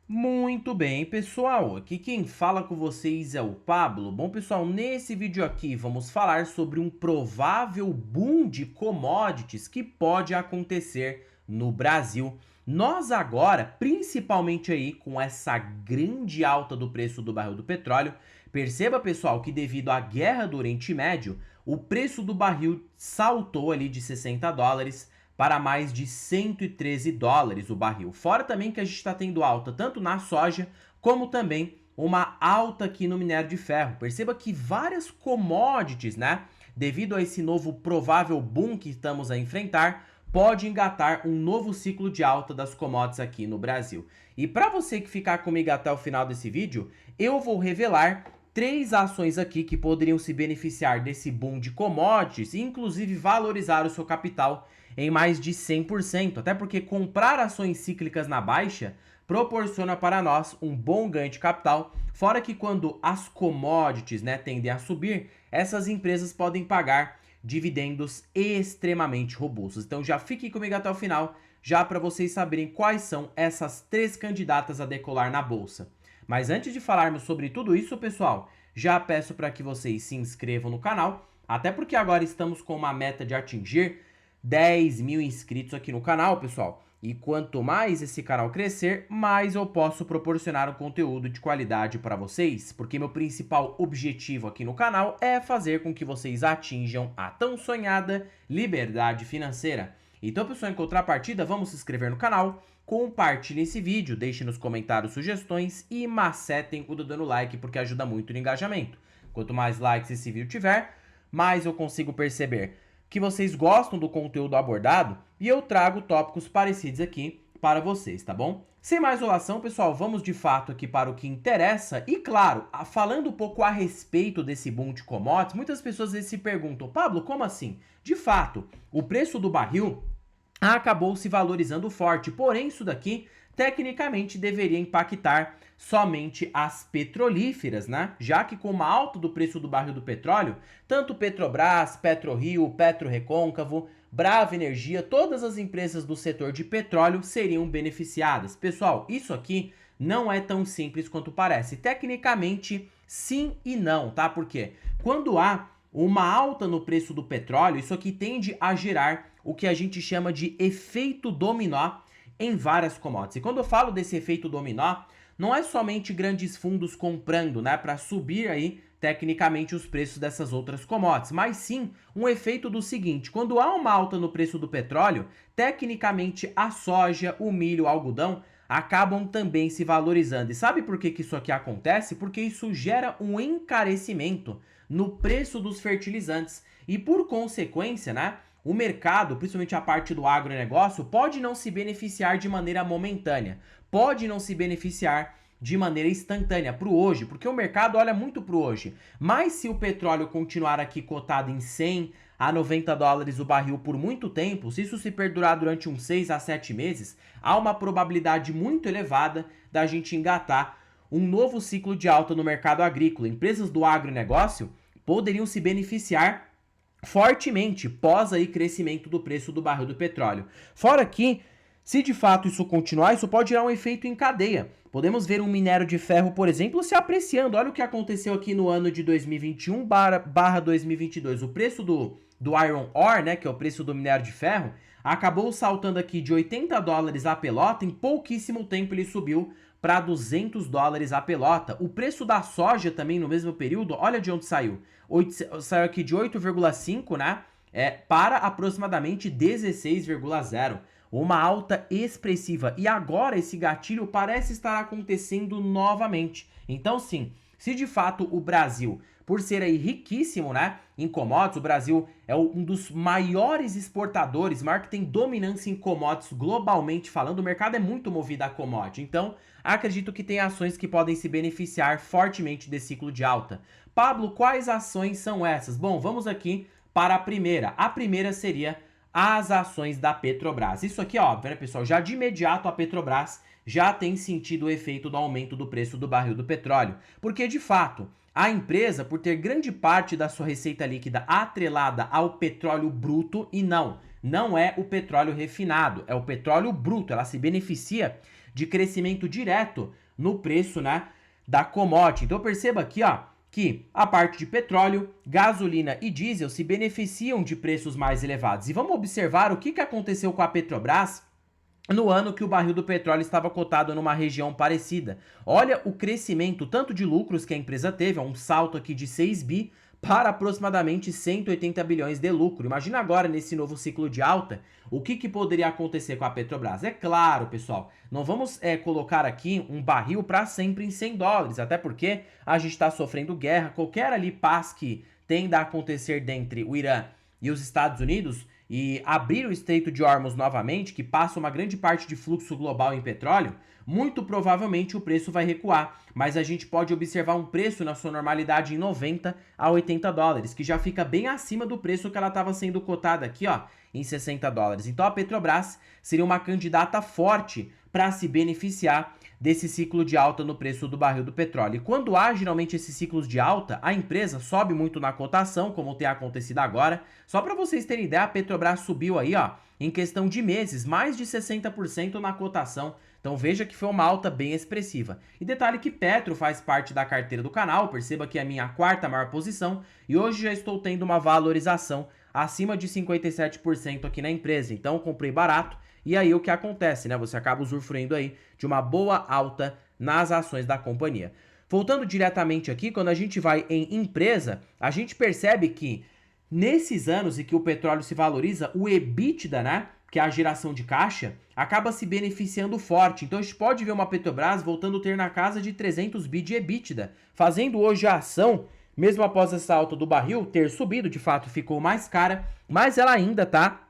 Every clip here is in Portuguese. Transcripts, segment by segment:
Muito bem, pessoal. Aqui quem fala com vocês é o Pablo. Bom, pessoal, nesse vídeo aqui vamos falar sobre um provável boom de commodities que pode acontecer no Brasil. Nós agora, principalmente aí com essa grande alta do preço do barril do petróleo, perceba, pessoal, que devido à guerra do Oriente Médio, o preço do barril saltou ali de $60 para mais de $113 o barril. Fora também que a gente está tendo alta tanto na soja, como também uma alta aqui no minério de ferro. Perceba que várias commodities, né, devido a esse novo provável boom que estamos a enfrentar, pode engatar um novo ciclo de alta das commodities aqui no Brasil. E para você que ficar comigo até o final desse vídeo, eu vou revelar 3 ações aqui que poderiam se beneficiar desse boom de commodities e inclusive valorizar o seu capital em mais de 100%, até porque comprar ações cíclicas na baixa proporciona para nós um bom ganho de capital, fora que quando as commodities, né, tendem a subir, essas empresas podem pagar dividendos extremamente robustos. Então já fique comigo até o final, já para vocês saberem quais são essas 3 candidatas a decolar na bolsa. Mas antes de falarmos sobre tudo isso, pessoal, já peço para que vocês se inscrevam no canal, até porque agora estamos com uma meta de atingir 10 mil inscritos aqui no canal, pessoal. E quanto mais esse canal crescer, mais eu posso proporcionar um conteúdo de qualidade para vocês, porque meu principal objetivo aqui no canal é fazer com que vocês atinjam a tão sonhada liberdade financeira. Então, pessoal, em contrapartida, vamos se inscrever no canal, compartilhem esse vídeo, deixem nos comentários sugestões e macetem o dedo no like, porque ajuda muito no engajamento. Quanto mais likes esse vídeo tiver, mais eu consigo perceber que vocês gostam do conteúdo abordado e eu trago tópicos parecidos aqui para vocês, tá bom? Sem mais enrolação, pessoal, vamos de fato aqui para o que interessa. E claro, falando um pouco a respeito desse boom de commodities, muitas pessoas às vezes se perguntam, Pablo, como assim? De fato, o preço do barril acabou se valorizando forte, porém isso daqui tecnicamente deveria impactar somente as petrolíferas, né? Já que com uma alta do preço do barril do petróleo, tanto Petrobras, PetroRio, PetroRecôncavo, Brava Energia, todas as empresas do setor de petróleo seriam beneficiadas. Pessoal, isso aqui não é tão simples quanto parece. Tecnicamente, sim e não, tá? Porque quando há uma alta no preço do petróleo, isso aqui tende a gerar o que a gente chama de efeito dominó em várias commodities. E quando eu falo desse efeito dominó, não é somente grandes fundos comprando, né, para subir aí tecnicamente os preços dessas outras commodities, mas sim um efeito do seguinte: quando há uma alta no preço do petróleo, tecnicamente a soja, o milho, o algodão acabam também se valorizando. E sabe por que isso aqui acontece? Porque isso gera um encarecimento no preço dos fertilizantes e, por consequência, né, o mercado, principalmente a parte do agronegócio, pode não se beneficiar de maneira momentânea, pode não se beneficiar de maneira instantânea para o hoje, porque o mercado olha muito para o hoje. Mas se o petróleo continuar aqui cotado em 100 a 90 dólares o barril por muito tempo, se isso se perdurar durante uns 6 a 7 meses, há uma probabilidade muito elevada da gente engatar um novo ciclo de alta no mercado agrícola. Empresas do agronegócio poderiam se beneficiar fortemente pós aí crescimento do preço do barril do petróleo. Fora que, se de fato isso continuar, isso pode gerar um efeito em cadeia. Podemos ver um minério de ferro, por exemplo, se apreciando. Olha o que aconteceu aqui no ano de 2021 barra 2022. O preço do iron ore, né, que é o preço do minério de ferro, acabou saltando aqui de 80 dólares a pelota. Em pouquíssimo tempo ele subiu para 200 dólares a pelota. O preço da soja também no mesmo período, olha de onde saiu. Saiu aqui de 8,5, né, para aproximadamente 16,0. Uma alta expressiva. E agora esse gatilho parece estar acontecendo novamente. Então sim, se de fato o Brasil, por ser aí riquíssimo, né, em commodities, o Brasil é um dos maiores exportadores, maior que tem dominância em commodities globalmente falando, o mercado é muito movido a commodity. Então, acredito que tem ações que podem se beneficiar fortemente desse ciclo de alta. Pablo, quais ações são essas? Bom, vamos aqui para a primeira. A primeira seria as ações da Petrobras. Isso aqui é óbvio, né, pessoal? Já de imediato a Petrobras já tem sentido o efeito do aumento do preço do barril do petróleo. Porque, de fato, a empresa, por ter grande parte da sua receita líquida atrelada ao petróleo bruto, e não é o petróleo refinado, é o petróleo bruto, ela se beneficia de crescimento direto no preço, né, da commodity. Então perceba aqui, ó, que a parte de petróleo, gasolina e diesel se beneficiam de preços mais elevados. E vamos observar o que aconteceu com a Petrobras no ano que o barril do petróleo estava cotado numa região parecida. Olha o crescimento tanto de lucros que a empresa teve, um salto aqui de 6 bi para aproximadamente 180 bilhões de lucro. Imagina agora, nesse novo ciclo de alta, o que poderia acontecer com a Petrobras. É claro, pessoal, não vamos colocar aqui um barril para sempre em 100 dólares, até porque a gente está sofrendo guerra. Qualquer ali paz que tenda a acontecer dentre o Irã e os Estados Unidos e abrir o Estreito de Hormuz novamente, que passa uma grande parte de fluxo global em petróleo, muito provavelmente o preço vai recuar, mas a gente pode observar um preço na sua normalidade em 90 a 80 dólares, que já fica bem acima do preço que ela estava sendo cotada aqui, ó, em 60 dólares. Então a Petrobras seria uma candidata forte para se beneficiar desse ciclo de alta no preço do barril do petróleo. E quando há geralmente esses ciclos de alta, a empresa sobe muito na cotação, como tem acontecido agora. Só para vocês terem ideia, a Petrobras subiu aí, ó, em questão de meses, mais de 60% na cotação. Então veja que foi uma alta bem expressiva. E detalhe que Petro faz parte da carteira do canal, perceba que é a minha quarta maior posição, e hoje já estou tendo uma valorização acima de 57% aqui na empresa. Então comprei barato, e aí o que acontece, né? Você acaba usufruindo aí de uma boa alta nas ações da companhia. Voltando diretamente aqui, quando a gente vai em empresa, a gente percebe que nesses anos em que o petróleo se valoriza, o EBITDA, né, que é a geração de caixa, acaba se beneficiando forte. Então a gente pode ver uma Petrobras voltando a ter na casa de 300 bi de EBITDA, fazendo hoje a ação, mesmo após essa alta do barril ter subido, de fato ficou mais cara, mas ela ainda tá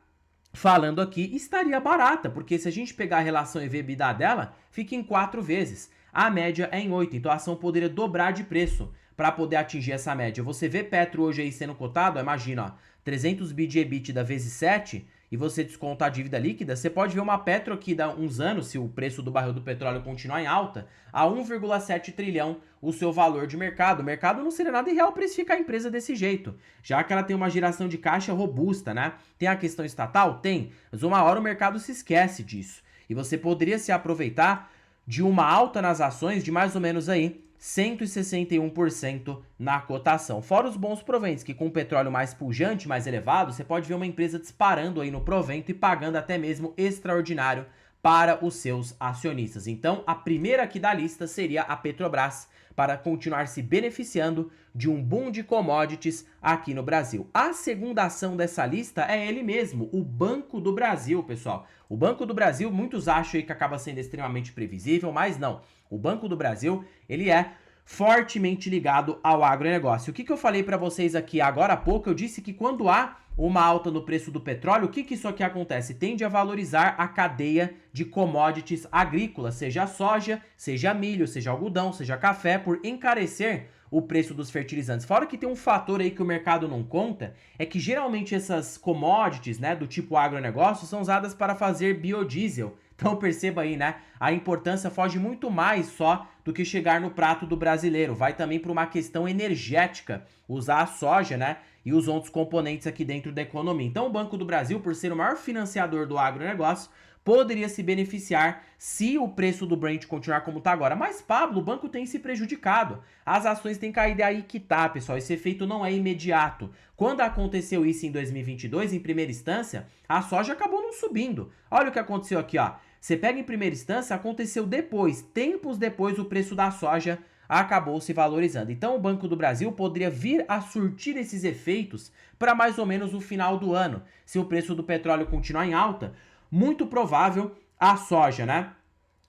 falando aqui, estaria barata, porque se a gente pegar a relação EV/EBITDA dela, fica em 4 vezes. A média é em 8, então a ação poderia dobrar de preço para poder atingir essa média. Você vê Petro hoje aí sendo cotado, imagina, ó, 300 bi de EBITDA vezes 7, e você desconta a dívida líquida, você pode ver uma Petro aqui dá uns anos, se o preço do barril do petróleo continuar em alta, a 1,7 trilhão o seu valor de mercado. O mercado não seria nada irreal precificar a empresa desse jeito, já que ela tem uma geração de caixa robusta, né? Tem a questão estatal? Tem, mas uma hora o mercado se esquece disso. E você poderia se aproveitar de uma alta nas ações de mais ou menos aí 161% na cotação. Fora os bons proventos, que com o petróleo mais pujante, mais elevado, você pode ver uma empresa disparando aí no provento e pagando até mesmo extraordinário para os seus acionistas. Então, a primeira aqui da lista seria a Petrobras, para continuar se beneficiando de um boom de commodities aqui no Brasil. A segunda ação dessa lista é ele mesmo, o Banco do Brasil, pessoal. O Banco do Brasil, muitos acham aí que acaba sendo extremamente previsível, mas não. O Banco do Brasil, ele é fortemente ligado ao agronegócio. O que eu falei para vocês aqui agora há pouco? Eu disse que quando há uma alta no preço do petróleo, o que isso aqui acontece? Tende a valorizar a cadeia de commodities agrícolas, seja soja, seja milho, seja algodão, seja café, por encarecer o preço dos fertilizantes. Fora que tem um fator aí que o mercado não conta, é que geralmente essas commodities, né, do tipo agronegócio, são usadas para fazer biodiesel. Então perceba aí, né, a importância foge muito mais só do que chegar no prato do brasileiro. Vai também para uma questão energética, usar a soja, né, e os outros componentes aqui dentro da economia. Então o Banco do Brasil, por ser o maior financiador do agronegócio, poderia se beneficiar se o preço do Brent continuar como está agora. Mas, Pablo, o banco tem se prejudicado. As ações têm caído aí que tá, pessoal. Esse efeito não é imediato. Quando aconteceu isso em 2022, em primeira instância, a soja acabou não subindo. Olha o que aconteceu aqui, ó. Você pega em primeira instância, aconteceu depois. Tempos depois, o preço da soja acabou se valorizando. Então, o Banco do Brasil poderia vir a surtir esses efeitos para mais ou menos o final do ano. Se o preço do petróleo continuar em alta, muito provável a soja, né,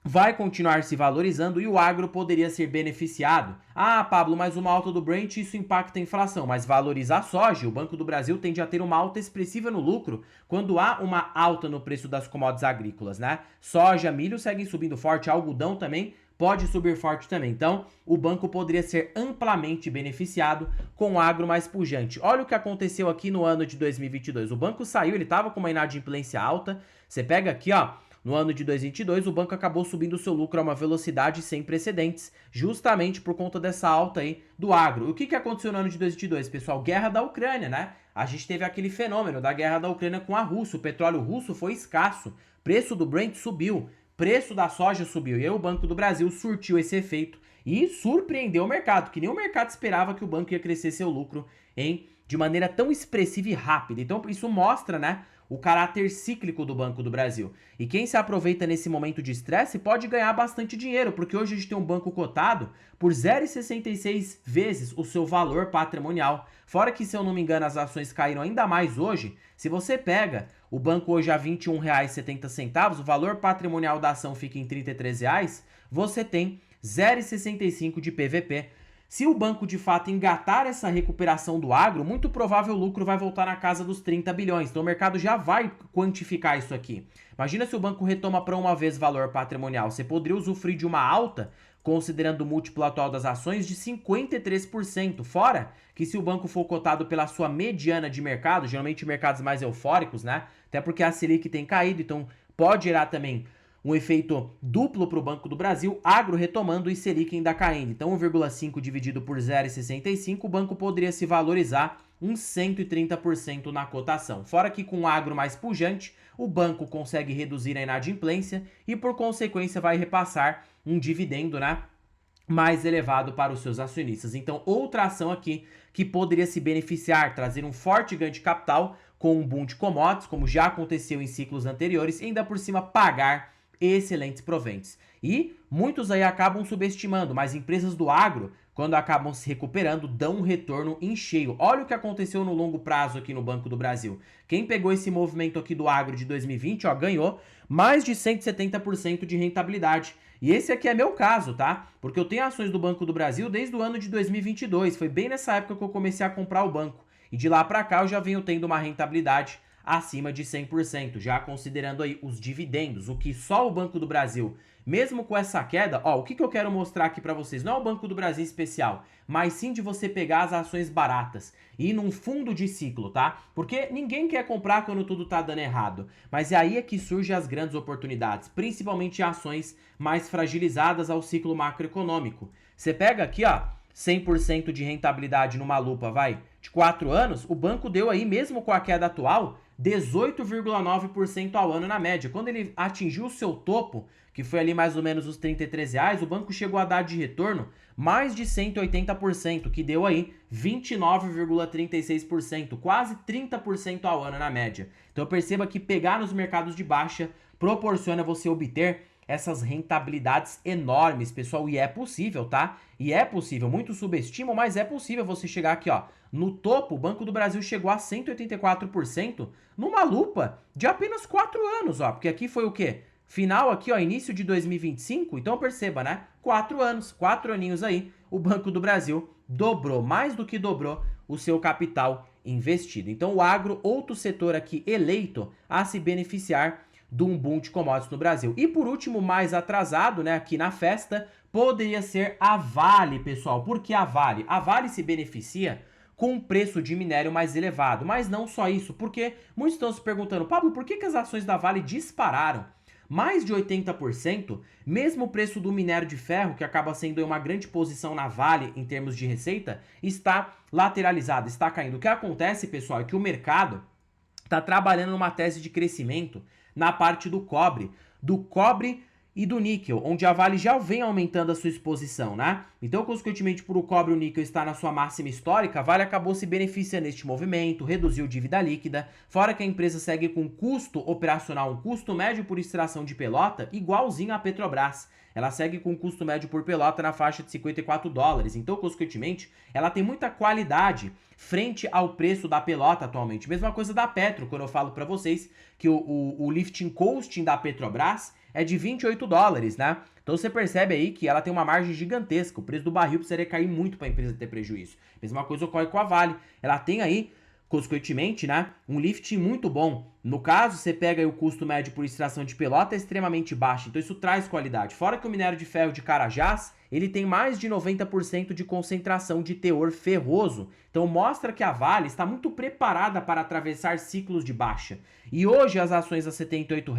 vai continuar se valorizando e o agro poderia ser beneficiado. Ah, Pablo, mas uma alta do Brent, isso impacta a inflação, mas valoriza a soja. O Banco do Brasil tende a ter uma alta expressiva no lucro quando há uma alta no preço das commodities agrícolas, né? Soja, milho seguem subindo forte, algodão também pode subir forte também. Então, o banco poderia ser amplamente beneficiado com o agro mais pujante. Olha o que aconteceu aqui no ano de 2022. O banco saiu, ele estava com uma inadimplência alta. Você pega aqui, ó, no ano de 2022, o banco acabou subindo o seu lucro a uma velocidade sem precedentes, justamente por conta dessa alta aí do agro. E o que aconteceu no ano de 2022, pessoal? Guerra da Ucrânia, né? A gente teve aquele fenômeno da guerra da Ucrânia com a Rússia. O petróleo russo foi escasso, preço do Brent subiu. preço da soja subiu. E aí o Banco do Brasil surtiu esse efeito e surpreendeu o mercado, que nem o mercado esperava que o banco ia crescer seu lucro de maneira tão expressiva e rápida. Então isso mostra, né, o caráter cíclico do Banco do Brasil. E quem se aproveita nesse momento de estresse pode ganhar bastante dinheiro, porque hoje a gente tem um banco cotado por 0,66 vezes o seu valor patrimonial. Fora que, se eu não me engano, as ações caíram ainda mais hoje. Se você pega o banco hoje a R$ 21,70, o valor patrimonial da ação fica em R$ 33, você tem 0,65 de PVP. Se o banco de fato engatar essa recuperação do agro, muito provável o lucro vai voltar na casa dos 30 bilhões. Então o mercado já vai quantificar isso aqui. Imagina se o banco retoma para uma vez valor patrimonial. Você poderia usufruir de uma alta, considerando o múltiplo atual das ações, de 53%. Fora que, se o banco for cotado pela sua mediana de mercado, geralmente mercados mais eufóricos, né? Até porque a Selic tem caído, então pode gerar também um efeito duplo para o Banco do Brasil, agro retomando e Selic ainda caindo. Então 1,5 dividido por 0,65, o banco poderia se valorizar uns 130% na cotação. Fora que, com o agro mais pujante, o banco consegue reduzir a inadimplência e, por consequência, vai repassar um dividendo, né, mais elevado para os seus acionistas. Então, outra ação aqui que poderia se beneficiar, trazer um forte ganho de capital com um boom de commodities, como já aconteceu em ciclos anteriores, e ainda por cima pagar excelentes proventos. E muitos aí acabam subestimando, mas empresas do agro, quando acabam se recuperando, dão um retorno em cheio. Olha o que aconteceu no longo prazo aqui no Banco do Brasil. Quem pegou esse movimento aqui do agro de 2020, ó, ganhou mais de 170% de rentabilidade. E esse aqui é meu caso, tá? Porque eu tenho ações do Banco do Brasil desde o ano de 2022. Foi bem nessa época que eu comecei a comprar o banco. E de lá para cá eu já venho tendo uma rentabilidade acima de 100%, já considerando aí os dividendos, o que só o Banco do Brasil, mesmo com essa queda, ó, o que eu quero mostrar aqui para vocês, não é o Banco do Brasil especial, mas sim de você pegar as ações baratas e ir num fundo de ciclo, tá? Porque ninguém quer comprar quando tudo tá dando errado, mas é aí que surgem as grandes oportunidades, principalmente ações mais fragilizadas ao ciclo macroeconômico. Você pega aqui, ó, 100% de rentabilidade numa lupa, vai, de 4 anos, o banco deu aí, mesmo com a queda atual, 18,9% ao ano na média. Quando ele atingiu o seu topo, que foi ali mais ou menos os R$ 33, o banco chegou a dar de retorno mais de 180%, que deu aí 29,36%, quase 30% ao ano na média. Então perceba que pegar nos mercados de baixa proporciona você obter essas rentabilidades enormes, pessoal, e é possível, tá? E é possível, muitos subestimam, mas é possível você chegar aqui, ó, no topo. O Banco do Brasil chegou a 184% numa lupa de apenas 4 anos, ó, porque aqui foi o quê? Final aqui, ó, início de 2025, então perceba, né? 4 anos, 4 aninhos aí, o Banco do Brasil dobrou, mais do que dobrou o seu capital investido. Então o agro, outro setor aqui eleito a se beneficiar de um boom de commodities no Brasil. E por último, mais atrasado, né, aqui na festa, poderia ser a Vale, pessoal. Por que a Vale? A Vale se beneficia com um preço de minério mais elevado, mas não só isso, porque muitos estão se perguntando, Pablo, por que as ações da Vale dispararam? Mais de 80%, mesmo o preço do minério de ferro, que acaba sendo uma grande posição na Vale em termos de receita, está lateralizado, está caindo. O que acontece, pessoal, é que o mercado está trabalhando numa tese de crescimento na parte do cobre e do níquel, onde a Vale já vem aumentando a sua exposição, né? Então, consequentemente, por o cobre e o níquel estar na sua máxima histórica, a Vale acabou se beneficiando deste movimento, reduziu dívida líquida, fora que a empresa segue com custo operacional, um custo médio por extração de pelota, igualzinho à Petrobras. Ela segue com custo médio por pelota na faixa de $54. Então, consequentemente, ela tem muita qualidade frente ao preço da pelota atualmente. Mesma coisa da Petro, quando eu falo para vocês que o lifting costing da Petrobras é de $28, né? Então você percebe aí que ela tem uma margem gigantesca. O preço do barril precisaria cair muito para a empresa ter prejuízo. Mesma coisa ocorre com a Vale. Ela tem aí, consequentemente, né, um lifting muito bom. No caso, você pega aí o custo médio por extração de pelota é extremamente baixo, então isso traz qualidade. Fora que o minério de ferro de Carajás, ele tem mais de 90% de concentração de teor ferroso. Então mostra que a Vale está muito preparada para atravessar ciclos de baixa. E hoje as ações a R$ 78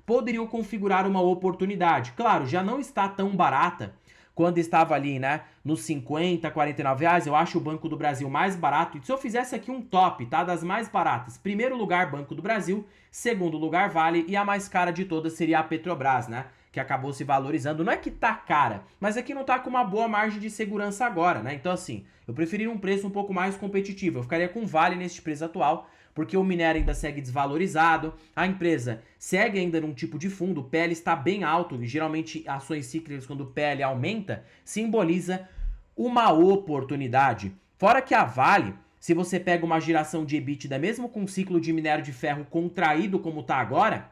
poderiam configurar uma oportunidade. Claro, já não está tão barata quando estava ali, né, nos 50, 49 reais. Eu acho o Banco do Brasil mais barato. E se eu fizesse aqui um top, tá, das mais baratas, primeiro lugar Banco do Brasil, segundo lugar Vale e a mais cara de todas seria a Petrobras, né, que acabou se valorizando. Não é que tá cara, mas é que não tá com uma boa margem de segurança agora, né? Então assim, eu preferi um preço um pouco mais competitivo. Eu ficaria com Vale neste preço atual, porque o minério ainda segue desvalorizado, a empresa segue ainda num tipo de fundo, o PL está bem alto, e geralmente ações cíclicas, quando o PL aumenta, simboliza uma oportunidade. Fora que a Vale, se você pega uma geração de EBITDA, mesmo com um ciclo de minério de ferro contraído como está agora,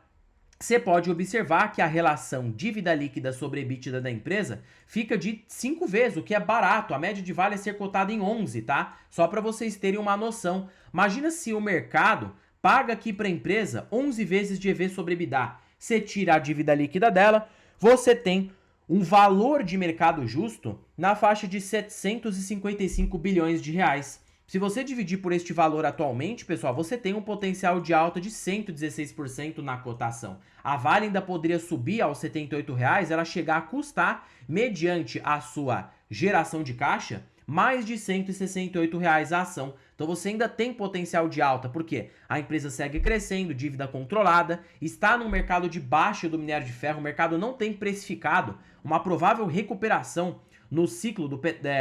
você pode observar que a relação dívida líquida sobre EBITDA da empresa fica de 5 vezes, o que é barato. A média de Vale é ser cotada em 11, tá? Só para vocês terem uma noção. Imagina se o mercado paga aqui para a empresa 11 vezes de EV sobre EBITDA. Você tira a dívida líquida dela, você tem um valor de mercado justo na faixa de 755 bilhões de reais. Se você dividir por este valor atualmente, pessoal, você tem um potencial de alta de 116% na cotação. A Vale ainda poderia subir aos R$ 78, ela chegar a custar, mediante a sua geração de caixa, mais de R$ 168 a ação. Então você ainda tem potencial de alta, porque a empresa segue crescendo, dívida controlada, está no mercado de baixa do minério de ferro, o mercado não tem precificado uma provável recuperação no ciclo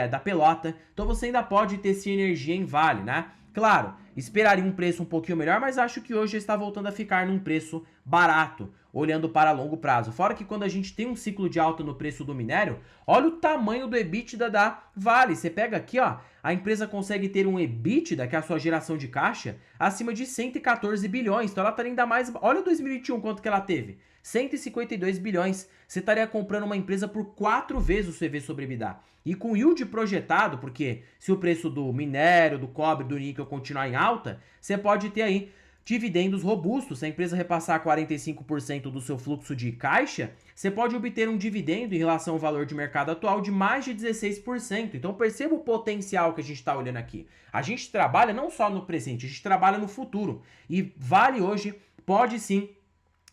da pelota, então você ainda pode ter sinergia em Vale, né? Claro, esperaria um preço um pouquinho melhor, mas acho que hoje está voltando a ficar num preço barato, olhando para longo prazo. Fora que quando a gente tem um ciclo de alta no preço do minério, olha o tamanho do EBITDA da Vale. Você pega aqui, ó, a empresa consegue ter um EBITDA, que é a sua geração de caixa, acima de 114 bilhões. Então ela estaria ainda mais... Olha o 2021, quanto que ela teve. 152 bilhões. Você estaria comprando uma empresa por 4 vezes o CV sobre EBITDA. E com yield projetado, porque se o preço do minério, do cobre, do níquel continuar em alta, você pode ter aí dividendos robustos. Se a empresa repassar 45% do seu fluxo de caixa, você pode obter um dividendo em relação ao valor de mercado atual de mais de 16%. Então perceba o potencial que a gente está olhando aqui. A gente trabalha não só no presente, a gente trabalha no futuro. E Vale hoje pode sim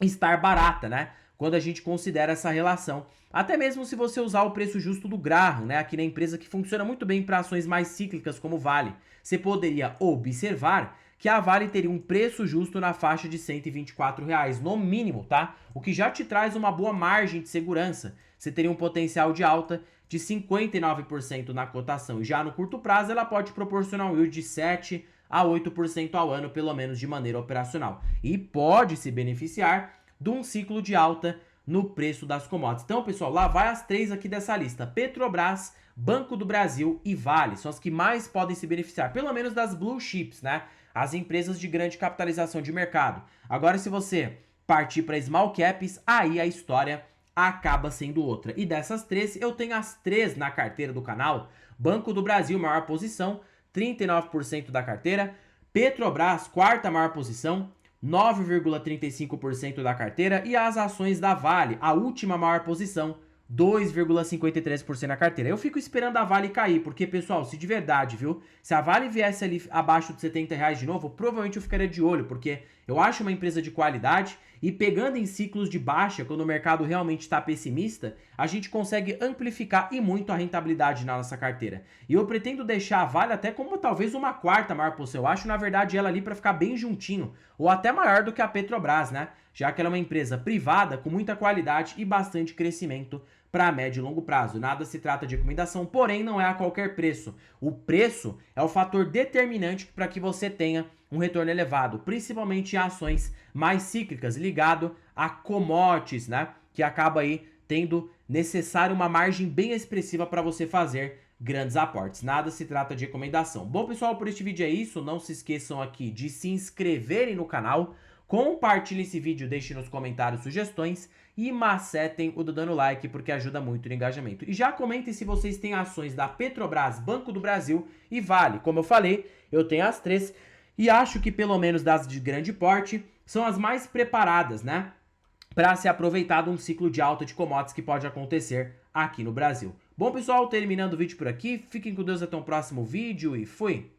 estar barata, né? Quando a gente considera essa relação. Até mesmo se você usar o preço justo do Graham, né? Aqui na empresa, que funciona muito bem para ações mais cíclicas como Vale. Você poderia observar que a Vale teria um preço justo na faixa de R$ 124, no mínimo, tá? O que já te traz uma boa margem de segurança. Você teria um potencial de alta de 59% na cotação. E já no curto prazo, ela pode proporcionar um yield de 7 a 8% ao ano, pelo menos de maneira operacional. E pode se beneficiar de um ciclo de alta no preço das commodities. Então, pessoal, lá vai as 3 aqui dessa lista. Petrobras, Banco do Brasil e Vale. São as que mais podem se beneficiar, pelo menos das blue chips, né? As empresas de grande capitalização de mercado. Agora, se você partir para small caps, aí a história acaba sendo outra. E dessas 3, eu tenho as 3 na carteira do canal. Banco do Brasil, maior posição, 39% da carteira. Petrobras, quarta maior posição, 9,35% da carteira. E as ações da Vale, a última maior posição, 2,53% na carteira. Eu fico esperando a Vale cair, porque, pessoal, se de verdade, viu? Se a Vale viesse ali abaixo de R$ 70 de novo, provavelmente eu ficaria de olho, porque eu acho uma empresa de qualidade e pegando em ciclos de baixa, quando o mercado realmente está pessimista, a gente consegue amplificar e muito a rentabilidade na nossa carteira. E eu pretendo deixar a Vale até como talvez uma quarta maior posição. Eu acho, na verdade, ela ali para ficar bem juntinho, ou até maior do que a Petrobras, né? Já que ela é uma empresa privada com muita qualidade e bastante crescimento para médio e longo prazo. Nada se trata de recomendação, porém não é a qualquer preço. O preço é o fator determinante para que você tenha um retorno elevado, principalmente em ações mais cíclicas, ligado a commodities, né? Que acaba aí tendo necessário uma margem bem expressiva para você fazer grandes aportes. Nada se trata de recomendação. Bom, pessoal, por este vídeo é isso. Não se esqueçam aqui de se inscreverem no canal, compartilhem esse vídeo, deixem nos comentários sugestões e macetem o dando like, porque ajuda muito no engajamento. E já comentem se vocês têm ações da Petrobras, Banco do Brasil e Vale. Como eu falei, eu tenho as 3 e acho que pelo menos das de grande porte são as mais preparadas, né? Para se aproveitar de um ciclo de alta de commodities que pode acontecer aqui no Brasil. Bom, pessoal, terminando o vídeo por aqui. Fiquem com Deus até o próximo vídeo e fui!